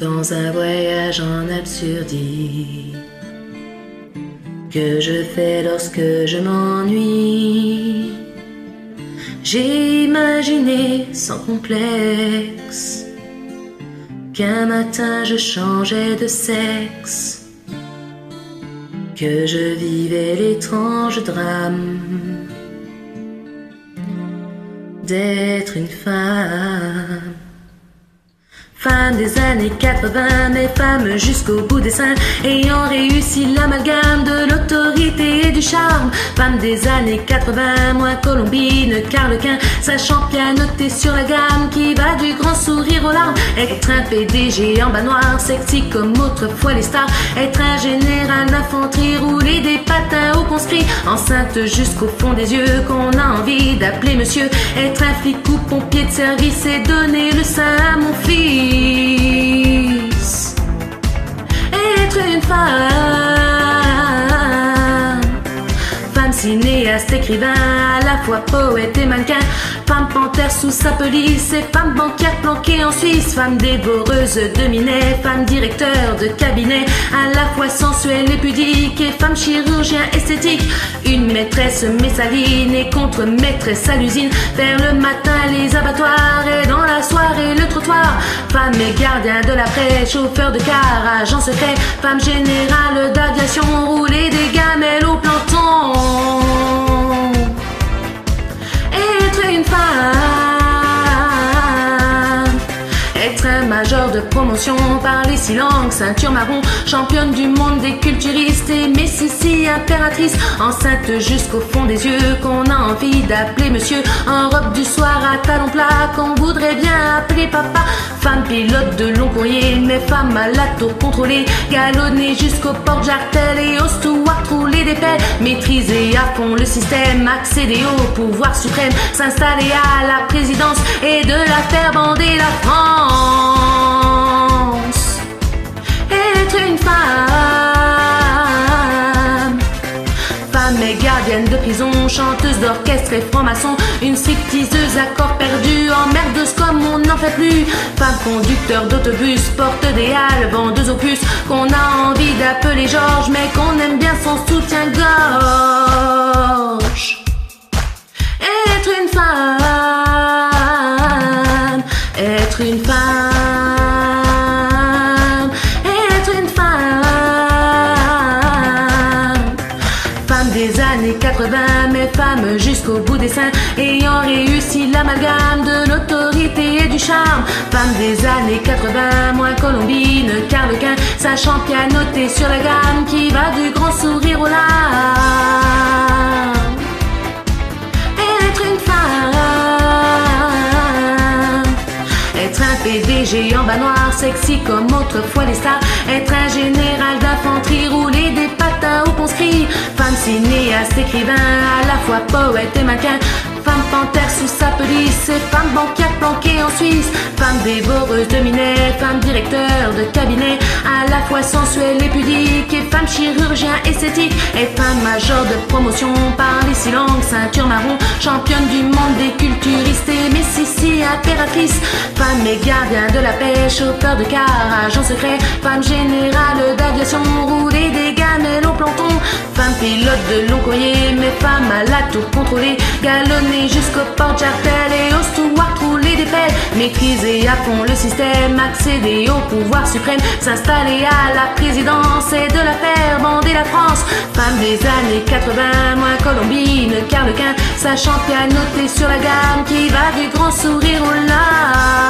Dans un voyage en absurdie que je fais lorsque je m'ennuie, j'ai imaginé sans complexe qu'un matin je changeais de sexe, que je vivais l'étrange drame d'être une femme. Femme des années 80, mais femme jusqu'au bout des seins, ayant réussi l'amalgame de l'autorité et du charme. Femme des années 80, moins Colombine qu'Arlequin, sachant pianoter sur la gamme qui va du grand sourire aux larmes. Être un PDG en bas noir, sexy comme autrefois les stars. Être un général d'infanterie, rouler des patins au conscrit, enceinte jusqu'au fond des yeux qu'on a envie d'appeler monsieur. Être un flic ou pompier de service et donner le sein à mon fils. Être une femme, femme cinéaste, écrivain, à la fois poète et mannequin, femme panthère sous sa pelisse et femme banquière planquée en Suisse, femme dévoreuse de minet, femme directeur de cabinet, à la fois sensuelle et pudique et femme chirurgien esthétique, une maîtresse messaline et contre-maîtresse à l'usine, vers le matin les abattoirs et dans la soirée le trottoir, femme et gardien de la paix, chauffeur de car, agent secret, femme générale d'aviation, rouler des gamelles au planton. Être une femme, être un major de promotion, parler 6 langues, ceinture marron, championne du monde des culturistes et Messissi impératrice, enceinte jusqu'au fond des yeux qu'on a envie d'appeler monsieur, en robe du soir à talons plats qu'on voudrait bien appeler papa, femme pilote de long courrier, mais femme à la tour contrôlée, galonnée jusqu'au porte-jartel et au steward rouler des pelles, maîtriser à fond le système, accéder au pouvoir suprême, s'installer à la présidence et de la faire bander la France. Être une femme, femme et gardienne de prison, chanteuse d'orchestre et franc-maçon, une stripteaseuse à corps perdu, emmerdeuse comme on n'en fait plus, femme conducteur d'autobus, porte des halles, vendeuse aux puces, qu'on a envie d'appeler Georges, mais qu'on aime bien son soutien-gorge. Être une femme, être une femme, être une femme, femme des années 80, mais femme jusqu'au bout des seins, ayant réussi l'amalgame de l'autorité et du charme, femme des années 80, moins Colombine qu'Arlequin, sachant pianoter sur la gamme qui va du grand sourire aux larmes. Être une femme, être un PDG en bas noir, sexy comme autrefois les stars, être un général d'infanterie, rouler des patins au conscrit, femme cinéaste, écrivain, à la fois poète et mannequin, femme panthère sous sa pelisse et femme banquière planquée en Suisse, femme dévoreuse de minet, femme directeur de cabinet, à la fois sensuelle et pudique et femme chirurgien esthétique et femme major de promotion, parler 6 langues, ceinture marron, championne du monde des culturistes et Messissi impératrice, femme et gardien de la paix, chauffeur de car, agent secret, femme générale d'aviation, rouler des gamelles au planton, femme pilote de long courrier, mais femme à la tour contrôlée, galonnée jusqu'au porte-jartel et au steward rouler des pelles, maîtriser à fond le système, accéder au pouvoir suprême, s'installer à la présidence et de la faire bander la France, femme des années 80, moins Colombine qu'Arlequin, sachant pianoter sur la gamme qui va du grand sourire aux larmes.